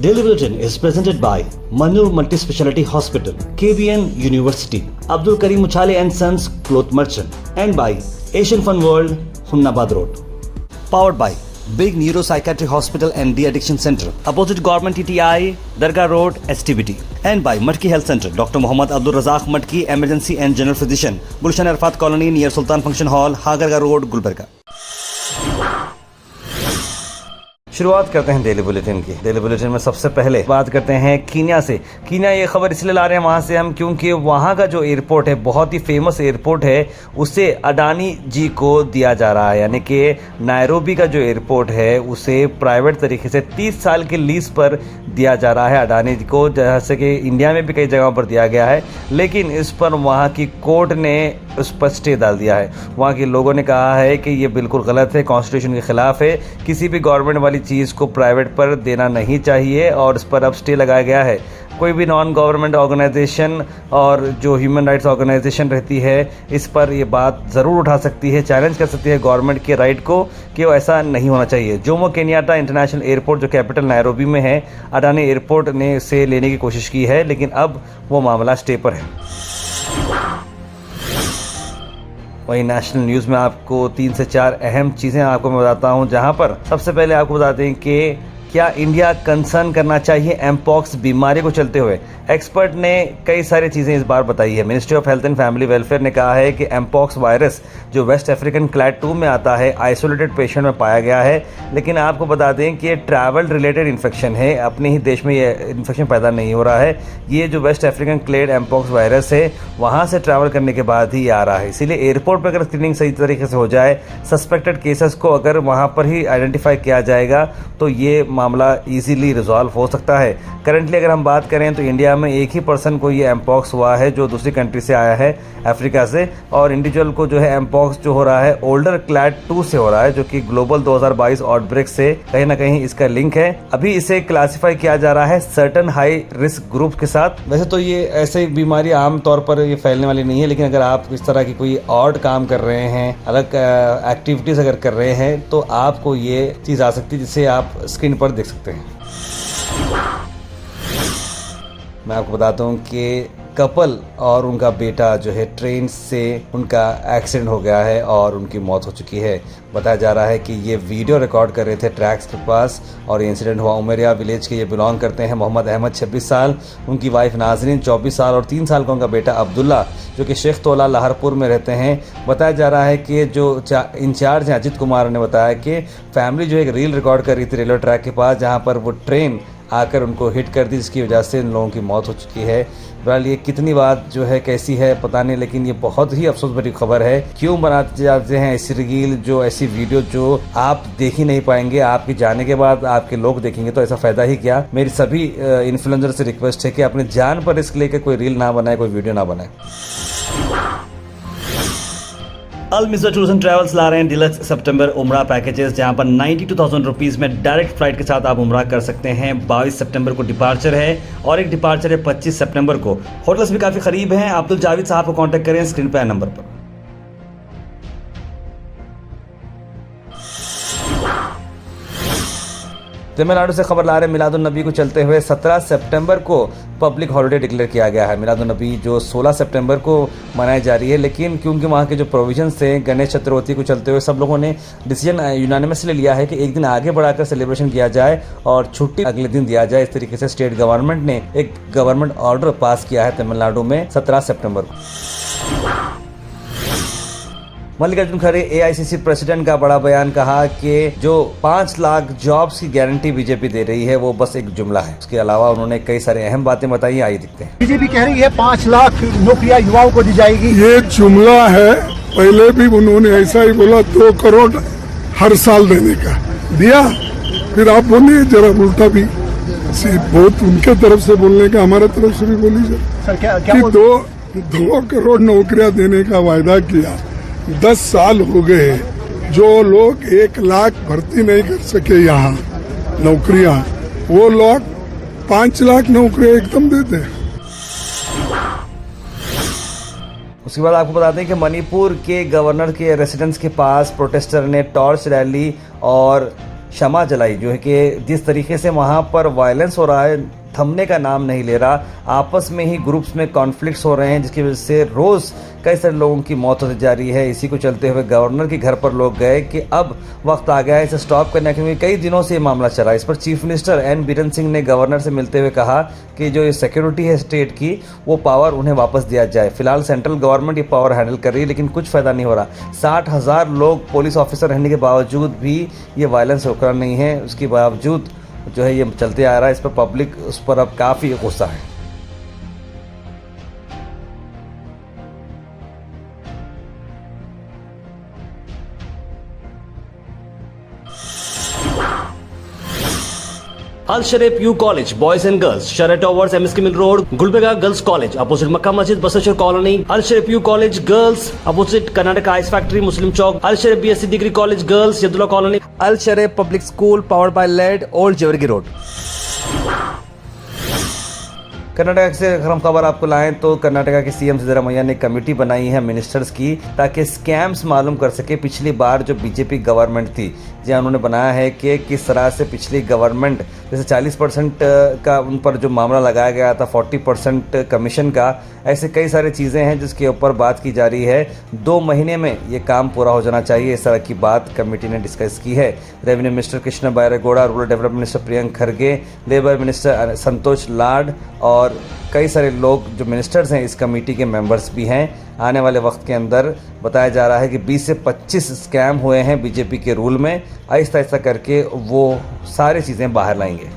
Daily Bulletin is presented by Manur Multi-Speciality Hospital, KBN University, Abdul Karim Uchale and Sons Cloth Merchant, and by Asian Fun World, Hunnabad Road. Powered by Big Neuropsychiatric Hospital and De-Addiction Center, opposite Government TTI, Dargah Road, STBT. And by Matki Health Center, Dr. Muhammad Abdul Razak Matki, Emergency and General Physician, Gulshan Arfat Colony near Sultan Function Hall, Hagarga Road, Gulbarga. शुरुआत करते हैं daily bulletin की। Daily bulletin में सबसे पहले बात करते हैं कीनिया से। कीनिया ये खबर इसलिए ला रहे हैं वहाँ से हम क्योंकि वहाँ का जो एयरपोर्ट है, बहुत ही फेमस एयरपोर्ट है, उसे अडानी जी को दिया जा रहा है। यानी कि नायरोबी का जो एयरपोर्ट है उसे प्राइवेट तरीके से 30 साल के लीज पर दिया जा रहा है अडानी जी को, जैसे कि इंडिया में भी कई जगहों पर दिया गया है, लेकिन इस पर वहाँ की कोर्ट ने उस पर स्टे डाल दिया है। वहाँ के लोगों ने कहा है कि ये बिल्कुल गलत है, कॉन्स्टिट्यूशन के खिलाफ है, किसी भी गवर्नमेंट वाली चीज़ को प्राइवेट पर देना नहीं चाहिए और इस पर अब स्टे लगाया गया है। कोई भी नॉन गवर्नमेंट ऑर्गेनाइजेशन और जो ह्यूमन राइट्स ऑर्गेनाइजेशन रहती है इस पर ये बात ज़रूर उठा सकती है, चैलेंज कर सकती है गवर्नमेंट के राइट को कि वो ऐसा नहीं होना चाहिए। जोमो केनियाटा इंटरनेशनल एयरपोर्ट जो कैपिटल नायरोबी में है, अडानी एयरपोर्ट ने से लेने की कोशिश की है, लेकिन अब वो मामला स्टे पर है। वहीं नेशनल न्यूज़ में आपको 3 से 4 अहम चीज़ें आपको मैं बताता हूं, जहां पर सबसे पहले आपको बताते हैं कि क्या इंडिया कंसर्न करना चाहिए एमपॉक्स बीमारी को चलते हुए। एक्सपर्ट ने कई सारी चीज़ें इस बार बताई है। Ministry of health and family welfare ने कहा है कि एमपॉक्स वायरस जो वेस्ट अफ्रीकन क्लैड 2 में आता है, आइसोलेटेड पेशेंट में पाया गया है, लेकिन आपको बता दें कि ये ट्रैवल रिलेटेड इन्फेक्शन है, अपने ही देश में ये इन्फेक्शन पैदा नहीं हो रहा है। ये जो West African clade mpox virus है वहाँ से ट्रैवल करने के बाद ही आ रहा है। इसीलिए एयरपोर्ट पर अगर स्क्रीनिंग सही तरीके से हो जाए, सस्पेक्टेड केसेस को अगर वहाँ पर ही आइडेंटिफाई किया जाएगा तो ये मामला इजीली रिजॉल्व हो सकता है। करंटली अगर हम बात करें तो इंडिया में एक ही पर्सन को ये एमपॉक्स हुआ है जो दूसरी कंट्री से आया है, अफ्रीका से, और इंडिविजुअल को जो है एमपॉक्स जो हो रहा है ओल्डर क्लैड 2 से हो रहा है, जो कि ग्लोबल 2022 आउटब्रेक से कहीं ना कहीं इसका लिंक है। अभी इसे क्लासिफाई किया जा रहा है सर्टन हाई रिस्क ग्रुप के साथ। वैसे तो ये ऐसे बीमारी आम तौर पर ये फैलने वाली नहीं है, लेकिन अगर आप इस तरह की कोई ऑड काम कर रहे हैं, अलग एक्टिविटीज अगर कर रहे हैं तो आपको ये चीज आ सकती है जिसे आप स्क्रीन पर देख सकते हैं। मैं आपको बताता हूँ कि कपल और उनका बेटा जो है ट्रेन से उनका एक्सीडेंट हो गया है और उनकी मौत हो चुकी है। बताया जा रहा है कि ये वीडियो रिकॉर्ड कर रहे थे ट्रैक्स के पास और ये इंसिडेंट हुआ उमरिया विलेज के। ये बिलोंग करते हैं मोहम्मद अहमद 26 साल, उनकी वाइफ नाजरीन 24 साल और 3 साल का उनका बेटा अब्दुल्ला जो कि शेख तोला लाहौरपुर में रहते हैं। बताया जा रहा है कि जो इंचार्ज हैं अजित कुमार ने बताया कि फैमिली जो एक रील रिकॉर्ड कर रही थी रेलवे ट्रैक के पास, जहाँ पर वो ट्रेन आकर उनको हिट कर दी, जिसकी वजह से इन लोगों की मौत हो चुकी है। बहरहाल ये कितनी बात जो है कैसी है पता नहीं, लेकिन ये बहुत ही अफसोस भरी खबर है। क्यों बनाते जाते हैं ऐसी रील, जो ऐसी वीडियो जो आप देख ही नहीं पाएंगे, आपके जाने के बाद आपके लोग देखेंगे तो ऐसा फायदा ही क्या। मेरी सभी इन्फ्लुएंसर से रिक्वेस्ट है कि अपने जान पर रिस्क लेकर कोई रील ना बनाए, कोई वीडियो ना बनाए। अल मिस्र टूर्स एंड ट्रैवल्स ला रहे हैं डिलक्स सितंबर उम्रा पैकेजेस, जहां पर 92,000 रुपीज़ में डायरेक्ट फ्लाइट के साथ आप उम्रा कर सकते हैं। 22 सितंबर को डिपार्चर है और एक डिपार्चर है 25 सितंबर को। होटल्स भी काफ़ी करीब हैं। अब्दुल जावेद साहब को कांटेक्ट करें स्क्रीन पर नंबर पर। तमिलनाडु से खबर ला रहे मिलादुन्नबी को चलते हुए 17 सितंबर को पब्लिक हॉलिडे डिक्लेयर किया गया है। मिलादुन्नबी जो 16 सितंबर को मनाई जा रही है, लेकिन क्योंकि वहाँ के जो प्रोविजंस थे गणेश चतुर्थी को चलते हुए सब लोगों ने डिसीजन यूनानिमसली लिया है कि एक दिन आगे बढ़ाकर सेलिब्रेशन किया जाए और छुट्टी अगले दिन दिया जाए। इस तरीके से स्टेट गवर्नमेंट ने एक गवर्नमेंट ऑर्डर पास किया है तमिलनाडु में 17 सितंबर को। मल्लिकार्जुन खड़गे एआईसीसी प्रेसिडेंट का बड़ा बयान, कहा कि जो 5 लाख जॉब्स की गारंटी बीजेपी दे रही है वो बस एक जुमला है। उसके अलावा उन्होंने कई सारे अहम बातें बताई, आइए देखते हैं। बीजेपी कह रही है 5 लाख नौकरियां युवाओं को दी जाएगी। ये जुमला है, पहले भी उन्होंने ऐसा ही बोला 2 करोड़ हर साल देने का दिया, फिर आप बोलिए जरा उल्टा भी, बहुत उनके तरफ से बोलने का हमारे तरफ से भी बोली सर क्या 2 करोड़ नौकरियां देने का वायदा किया। 10 साल हो गए, जो लोग 1 लाख भर्ती नहीं कर सके यहाँ नौकरियां, वो लोग 5 लाख नौकरियां एकदम देते हैं। उसके बाद आपको बताते हैं कि मणिपुर के गवर्नर के रेसिडेंस के पास प्रोटेस्टर ने टॉर्च रैली और क्षमा जलाई, जो है कि जिस तरीके से वहाँ पर वायलेंस हो रहा है थमने का नाम नहीं ले रहा, आपस में ही ग्रुप्स में कॉन्फ्लिक्ट्स हो रहे हैं जिसकी वजह से रोज़ कई सारे लोगों की मौत होती जा रही है। इसी को चलते हुए गवर्नर के घर पर लोग गए कि अब वक्त आ गया है इसे स्टॉप करने का, क्योंकि कई दिनों से ये मामला चला। इस पर chief minister N Biren Singh ने गवर्नर से मिलते हुए कहा कि जो ये सिक्योरिटी है स्टेट की, वो पावर उन्हें वापस दिया जाए। फिलहाल सेंट्रल गवर्नमेंट ये पावर हैंडल कर रही है, लेकिन कुछ फ़ायदा नहीं हो रहा। 60,000 लोग पुलिस ऑफिसर रहने के बावजूद भी ये वायलेंस रुका नहीं है, उसके बावजूद जो है ये चलते आ रहा है। इस पर पब्लिक उस पर अब काफ़ी गुस्सा है। Al Sharif U college boys and girls, शरय towers, MSK mill road, Gulbarga girls college opposite Mecca Masjid, Basaveshwar colony. Al Sharif U college girls opposite Karnataka ice factory, Muslim Chowk. Al Sharif BSc degree college girls, Yadulla colony. Al Sharif public school powered by लेड, ओल्ड जेवरगी रोड। कर्नाटक से अगर हम खबर आपको लाएं तो कर्नाटका के CM सिद्धरामैया ने कमेटी बनाई है मिनिस्टर्स की, ताकि स्कैम्स मालूम कर सके। पिछली बार जो बीजेपी गवर्नमेंट थी, जहाँ उन्होंने बनाया है कि किस तरह से पिछली गवर्नमेंट, जैसे 40% का उन पर जो मामला लगाया गया था, 40% कमीशन का, ऐसे कई सारी चीज़ें हैं जिसके ऊपर बात की जा रही है। 2 महीने में ये काम पूरा हो जाना चाहिए, इस तरह की बात कमेटी ने डिस्कस की है। Revenue minister Krishna Byregowda, rural development minister Priyank Kharge, labour minister Santosh Lad और कई सारे लोग जो मिनिस्टर्स हैं इस कमेटी के मेंबर्स भी हैं। आने वाले वक्त के अंदर बताया जा रहा है कि 20 से 25 स्कैम हुए हैं बीजेपी के रूल में। आहिस्ता आहिस्ता करके वो सारी चीज़ें बाहर लाएंगे।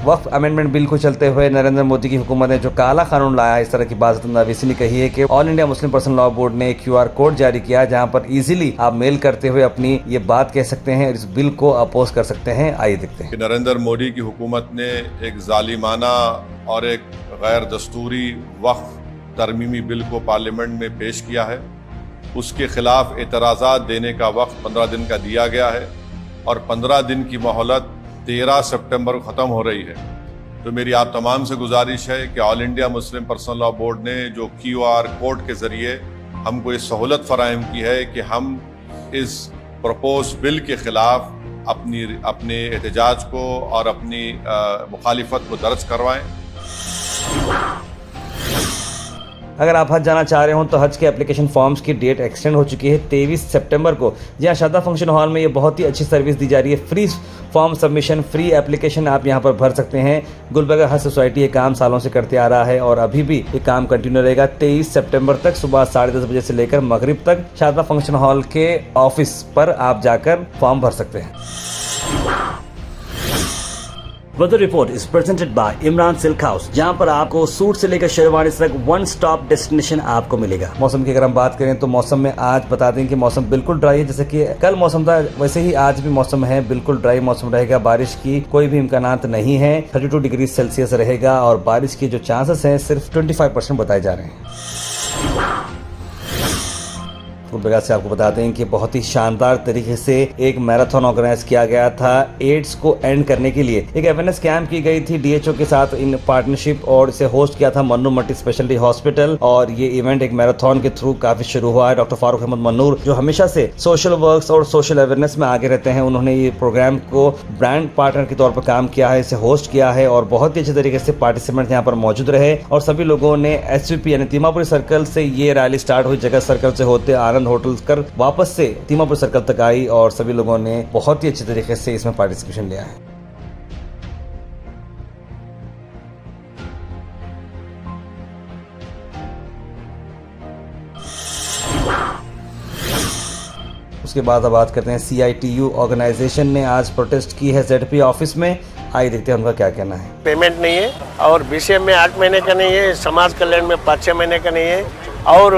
वक्फ अमेंडमेंट बिल को चलते हुए नरेंद्र मोदी की हुकूमत ने जो काला कानून लाया है, इस तरह की बात नवीसी ने कही है कि all India Muslim personal law board ने एक QR कोड जारी किया, जहां पर इजीली आप मेल करते हुए अपनी ये बात कह सकते हैं, इस बिल को अपोज कर सकते हैं। आइए देखते हैं। नरेंद्र मोदी की हुकूमत ने एक जालिमाना और एक गैर दस्तूरी वक्फ तरमीमी बिल को पार्लियामेंट में पेश किया है। उसके खिलाफ एतराज़ात देने का वक्त 15 दिन का दिया गया है और 15 दिन की मोहलत 13 सितंबर को ख़त्म हो रही है। तो मेरी आप तमाम से गुजारिश है कि all India Muslim personal law board ने जो QR कोड के ज़रिए हमको ये सहूलत फराहम की है कि हम इस प्रपोज बिल के ख़िलाफ़ अपने एहतजाज को और अपनी मुखालिफत को दर्ज करवाएं। अगर आप हज जाना चाह रहे हो तो हज के एप्लीकेशन फॉर्म्स की डेट एक्सटेंड हो चुकी है 23 सितंबर को। जहां शादा फंक्शन हॉल में ये बहुत ही अच्छी सर्विस दी जा रही है। Free form submission, free application आप यहां पर भर सकते हैं। गुलबर्गा हज सोसाइटी ये काम सालों से करते आ रहा है और अभी भी ये काम कंटिन्यू रहेगा। 23 सितंबर तक सुबह 10:30 बजे से लेकर मगरिब तक शादा फंक्शन हॉल के ऑफिस पर आप जाकर फॉर्म भर सकते हैं। Weather report is presented by Imran Silk House, जहां पर आपको सूट से लेकर शेरवानी तक वन स्टॉप डेस्टिनेशन आपको मिलेगा। मौसम की अगर हम बात करें तो मौसम में आज बता दें कि मौसम बिल्कुल ड्राई है। जैसे कि कल मौसम था वैसे ही आज भी मौसम है, बिल्कुल ड्राई मौसम रहेगा। बारिश की कोई भी इम्कानात नहीं है। 32 डिग्री सेल्सियस रहेगा और बारिश के जो चांसेस हैं सिर्फ 25% बताए जा रहे हैं। गुलबर्गा से आपको बता दें कि बहुत ही शानदार तरीके से एक मैराथन ऑर्गेनाइज किया गया था एड्स को एंड करने के लिए। एक अवेयरनेस कैंप की गई थी DHO के साथ इन पार्टनरशिप और इसे होस्ट किया था मन्नू मल्टी स्पेशलिटी हॉस्पिटल। और ये इवेंट एक मैराथन के थ्रू काफी शुरू हुआ है। डॉक्टर फारूक अहमद मन्नूर जो हमेशा से सोशल वर्क्स और सोशल अवेयरनेस में आगे रहते हैं, उन्होंने ये प्रोग्राम को ब्रांड पार्टनर के तौर पर काम किया है, इसे होस्ट किया है और बहुत ही अच्छे तरीके से पार्टिसिपेंट यहाँ पर मौजूद रहे। और सभी लोगों ने SVP यानी दीमापुरी सर्कल से ये रैली स्टार्ट हुई, जगत सर्कल से होते आनंद होटल्स कर वापस से दीमापुर सर्कल तक आई और सभी लोगों ने बहुत ही अच्छे तरीके से इसमें पार्टिसिपेशन लिया है। उसके बाद अब बात करते हैं CITU ऑर्गेनाइजेशन ने आज प्रोटेस्ट की है ZP ऑफिस में। आइए देखते हैं उनका क्या कहना है। पेमेंट नहीं है और BCM में 8 महीने का नहीं है, समाज कल्याण में 5-6 महीने का नहीं है और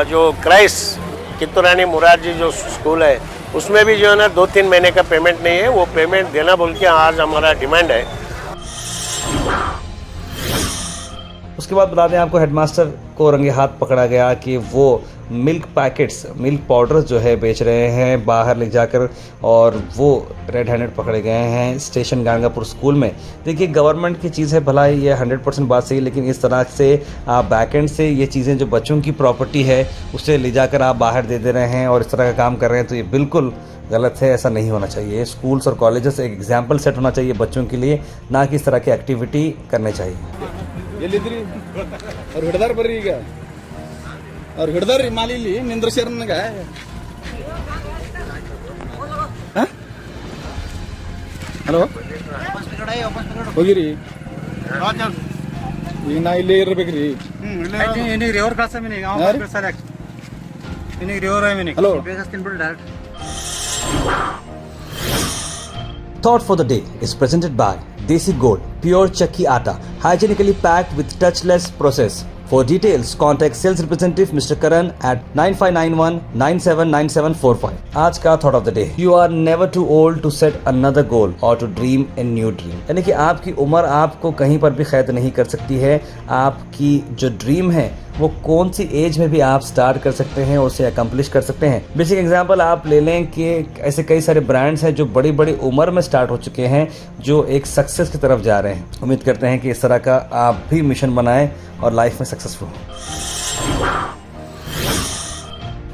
जो क्राइस्ट कित्तूरानी मुरारजी जो स्कूल है उसमें भी जो है ना 2-3 महीने का पेमेंट नहीं है। वो पेमेंट देना बोल के आज हमारा डिमांड है। उसके बाद बता दें आपको हेडमास्टर को रंगे हाथ पकड़ा गया कि वो मिल्क पैकेट्स, मिल्क पाउडर जो है बेच रहे हैं बाहर ले जाकर, और वो रेड हैंडेड पकड़े गए हैं स्टेशन गांगापुर स्कूल में। देखिए, गवर्नमेंट की चीज़ है, भला ये 100% बात सही, लेकिन इस तरह से आप बैकएंड से ये चीज़ें जो बच्चों की प्रॉपर्टी है उसे ले जाकर आप बाहर दे रहे हैं और इस तरह का काम कर रहे हैं, तो ये बिल्कुल गलत है। ऐसा नहीं होना चाहिए। स्कूल्स और कॉलेजेस एक एग्जाम्पल सेट होना चाहिए बच्चों के लिए, ना कि इस तरह की एक्टिविटी करनी चाहिए। ಅವ್ರು ಹಿಡ್ದಾರ ಬರ್ರಿ ಈಗ ಅವ್ರು ಹಿಡ್ದಾರ್ರಿ ಮಾಲಿಲಿ ನಿಂದ್ರಸ್ಯಾರ ನನಗ ಹಲೋ ಹೋಗಿರಿ ಈಗ ನಾ ಇಲ್ಲೇ ಇರ್ಬೇಕ್ರಿ hello Thought for the day is presented by Desi Gold, pure chakki atta, hygienically packed with touchless process. For details, contact sales representative Mr. Karan at 9591979745. आज का thought of the day: You are never too old to set another goal or to dream a new dream. यानी कि आपकी उम्र आपको कहीं पर भी कैद नहीं कर सकती है। आपकी जो ड्रीम है वो कौन सी एज में भी आप स्टार्ट कर सकते हैं और उसे अकम्पलिश कर सकते हैं। बेसिक एग्जांपल आप ले लें कि ऐसे कई सारे ब्रांड्स हैं जो बड़ी बड़ी उम्र में स्टार्ट हो चुके हैं, जो एक सक्सेस की तरफ जा रहे हैं। उम्मीद करते हैं कि इस तरह का आप भी मिशन बनाएं और लाइफ में सक्सेसफुल हों।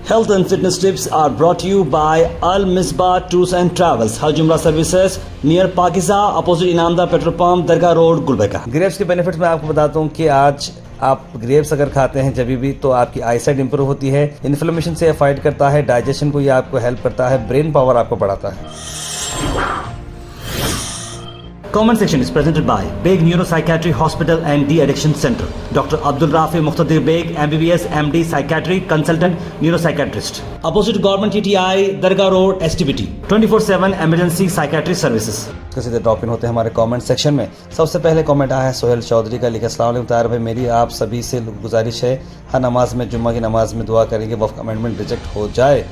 Health and fitness tips are brought to you by Al Misbah Tours and Travels, Hajj Umrah Services, near Pakiza, opposite Inamda Petrol Pump, Dargah Road, Gulbeka. Grapes के बेनिफिट्स मैं आपको बताता हूँ कि आज आप ग्रेप्स अगर खाते हैं जब भी, तो आपकी आईसाइट इंप्रूव होती है, इन्फ्लेमेशन से फाइट करता है, डाइजेशन को ये आपको हेल्प करता है, ब्रेन पावर आपको बढ़ाता है। Comment section is presented by Beg Neuropsychiatry Hospital and De-Addiction Center. Dr. Abdul Rafi Muqtadir Beg, MBBS, MD, Psychiatry, Consultant, Neuropsychiatrist. Opposite Government TTI, Dargah Road, STBT. 24/7 Emergency Psychiatry Services. सीधे drop in होते हैं हमारे comment section में। सबसे पहले comment आया है सोहेल चौधरी का, लिखा अस्सलाम वालेकुम ताहिर भाई, मेरी आप सभी से गुजारिश है हर नमाज में, जुम्मा की नमाज में दुआ करेंगे वफ़ अमेंडमेंट रिजेक्ट हो जाए।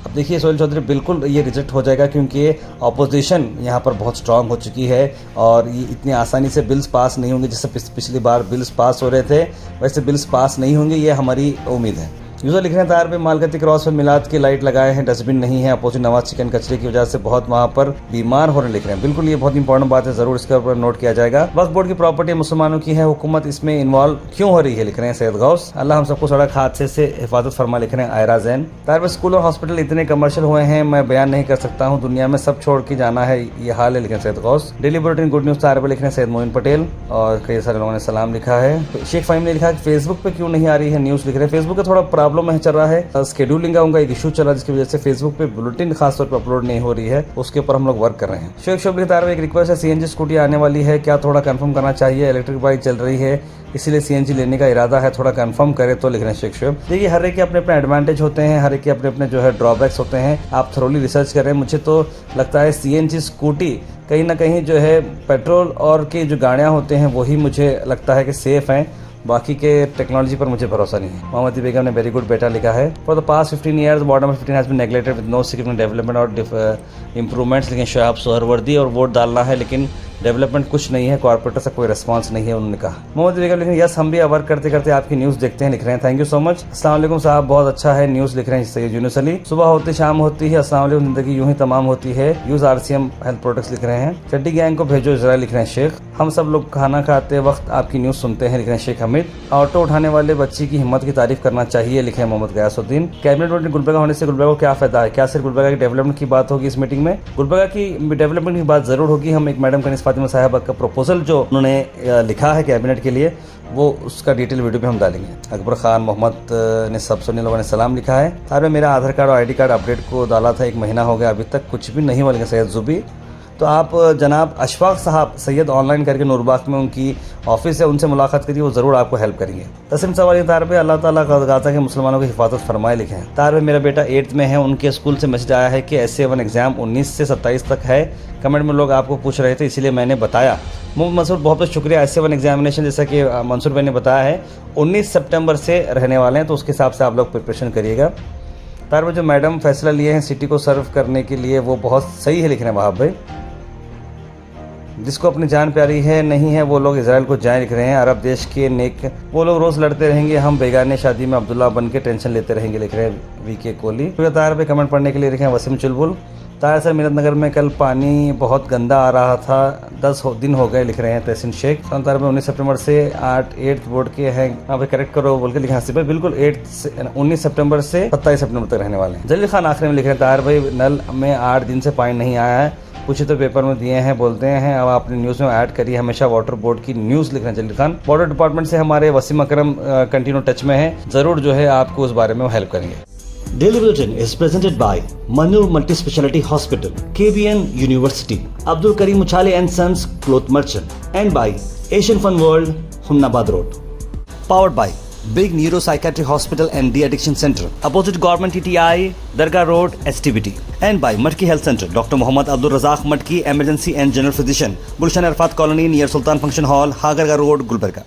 अब देखिए सोहेल चौधरी, बिल्कुल ये रिजेक्ट हो जाएगा क्योंकि ऑपोजिशन यहाँ पर बहुत स्ट्रांग हो चुकी है और ये इतनी आसानी से बिल्स पास नहीं होंगे। जैसे पिछली बार बिल्स पास हो रहे थे वैसे बिल्स पास नहीं होंगे, ये हमारी उम्मीद है। यूज़र लिख रहे हैं तार पे मालगती क्रॉस पर मिलाद की लाइट लगाए हैं, डस्टबिन नहीं है, अपोजिट नवाज चिकन कचरे की वजह से बहुत वहाँ पर बीमार हो रहे, लिख रहे हैं। बिल्कुल ये बहुत इंपॉर्टेंट बात है, जरूर इसके ऊपर नोट किया जाएगा। वक्फ बोर्ड की प्रॉपर्टी मुसलमानों की है, हुकूमत इसमें इन्वॉल्व क्यों हो रही है, लिख रहे हैं सैयद गौस। अल्लाह हम सबको सड़क हादसे से हिफाजत फरमा, लिख रहे हैं आयरा जैन। तार पे स्कूल और हॉस्पिटल इतने कमर्शियल हुए हैं मैं बयान नहीं कर सकता हूँ, दुनिया में सब छोड़ के जाना है, ये हाल है, लिख रहे हैं Syed Ghaus. Daily bulletin good news तार पे लिख रहे हैं सैयद मोइन पटेल और कई सारे लोगों ने सलाम लिखा है। शेख फाहिम ने लिखा कि फेसबुक पे क्यों नहीं आ रही है न्यूज़, लिख रहे हैं फेसबुक का थोड़ा प्रॉब्लम है, चल रहा है, शेड्यूलिंग का उनका एक इशू चला जिसकी वजह से फेसबुक पे बुलेटिन खासतौर पर अपलोड नहीं हो रही है, उसके ऊपर हम लोग वर्क कर रहे हैं। शेख शोभ लिखता है एक रिक्वेस्ट है, सीएनजी स्कूटी आने वाली है, क्या थोड़ा कंफर्म करना चाहिए, इलेक्ट्रिक बाइक चल रही है इसीलिए सीएनजी लेने का इरादा है, थोड़ा कंफर्म करें तो, लिख रहे हैं शेख शोभ। देखिए हर एक के अपने अपने एडवांटेज होते हैं, हर एक के अपने अपने जो है ड्रॉबैक्स होते हैं, आप थोड़ी रिसर्च करें। मुझे तो लगता है सीएनजी स्कूटी कहीं ना कहीं जो है पेट्रोल और की जो गाड़ियाँ होते हैं वही मुझे लगता है कि सेफ़ हैं, बाकी के टेक्नोलॉजी पर मुझे भरोसा नहीं है। मोहम्मद बेगम ने वेरी गुड बेटा लिखा है, for the past 15 years border में 15 has been neglected with no significant development और इंप्रूवमेंट्स, लेकिन शोहब सोहरवर्दी और वोट डालना है लेकिन डेवलपमेंट कुछ नहीं है, कॉर्पोरेटर से कोई रिस्पांस नहीं है, उन्होंने कहा। मोहम्मद बेगम लिख रहे हैं यस हम भी वर्क करते करते आपकी न्यूज़ देखते हैं, लिख रहे हैं थैंक यू सो मच। अस्सलाम वालेकुम साहब, बहुत अच्छा है न्यूज़, लिख रहे हैं सैयद यूनुस अली। सुबह होती शाम होती है, अस्सलाम वालेकुम जिंदगी यूं ही तमाम होती है, यूज आरसीएम हेल्थ प्रोडक्ट्स, लिख रहे हैं। चड्डी गैंग को भेजो इजराइल, लिख रहे हैं शेख। हम सब लोग खाना खाते वक्त आपकी न्यूज़ सुनते हैं, लिख रहे हैं शेख हमीद। ऑटो उठाने वाले बच्ची की हिम्मत की तारीफ करना चाहिए, लिखे हैं मोहम्मद गयासुद्दीन। कैबिनेट मीटिंग गुलबर्गा होने से गुलबर्गा को क्या फायदा है, क्या सिर्फ गुलबर्गा की डेवलपमेंट की बात होगी इस मीटिंग में? गुलबर्गा की डेवलपमेंट की बात जरूर होगी। हम एक मैडम कनीस फातिमा साहिबा का प्रपोजल जो उन्होंने लिखा है कैबिनेट के लिए वो उसका डिटेल वीडियो भी हम डालेंगे। अकबर खान मोहम्मद ने सब सुनने लोगों ने सलाम लिखा है, तार मेरा आधार कार्ड और आईडी कार्ड अपडेट को डाला था 1 महीना हो गया अभी तक कुछ भी नहीं हुआ, लिखा सैयद जुबी। तो आप जनाब अशफाक साहब सैयद ऑनलाइन करके नूरबाग में उनकी ऑफिस है, उनसे मुलाकात करिए, वो ज़रूर आपको हेल्प करेंगे। तस्लीम सवाल तार पे अल्लाह ताला गाज़ा के मुसलमानों की हिफाजत फरमाए, लिखे हैं। तार पे मेरा बेटा 8th में है, उनके स्कूल से मैसेज आया है कि SA1 एग्ज़ाम 19 से 27 तक है। कमेंट में लोग आपको पूछ रहे थे इसीलिए मैंने बताया। मंसूर बहुत बहुत शुक्रिया। SA1 एग्जामिनेशन जैसा कि मंसूर भाई ने बताया है 19 सितंबर से रहने वाले हैं, तो उसके हिसाब से आप लोग प्रिपरेशन करिएगा। तार पे जो मैडम फैसला लिए हैं सिटी को सर्व करने के लिए वो बहुत सही है, लिख रहे हैं वहाब भाई। जिसको अपनी जान प्यारी है नहीं है वो लोग इसराइल को जाएं लिख रहे हैं। अरब देश के नेक वो लोग रोज लड़ते रहेंगे, हम बेगाने शादी में अब्दुल्ला बन के टेंशन लेते रहेंगे लिख रहे हैं वीके कोहली। तो तार पे कमेंट पढ़ने के लिए लिखे हैं वसीम चुलबुल। तार सर मिलत नगर में कल पानी बहुत गंदा आ रहा था, 10 दिन हो गए लिख रहे हैं तहसीन शेख। तार में 19 सितंबर से 8 बोर्ड के हैं, यहाँ पे करेक्ट करो बोल के लिखा भाई, बिल्कुल 19 सितंबर से 27 सितंबर तक रहने वाले हैं। जलील खान आखिरी में लिख रहे हैं तार भाई नल में 8 दिन से पानी नहीं आया है, पूछे तो पेपर में दिए हैं बोलते हैं, अब आपने न्यूज़ में ऐड करी, हमेशा वाटर बोर्ड की न्यूज़ लिख रहे हैं जलील खान। वाटर डिपार्टमेंट से हमारे वसीम अकरम कंटिन्यू टच में है, ज़रूर जो है आपको उस बारे में हेल्प करेंगे। Daily Bulletin is presented by Manur Multi Speciality Hospital, KBN University, Abdul Karim Uchale and Sons Cloth Merchant, and by Asian Fun World, Humnabad Road. Powered by Big Neuropsychiatric Hospital and De-Addiction Center, opposite Government TTI, Dargah Road, STBT, and by Matki Health Center, Dr. Mohammad Abdul Razak Matki, Emergency and General Physician, Gulshan Arfat Colony near Sultan Function Hall, Hagarga Road, Gulbarga.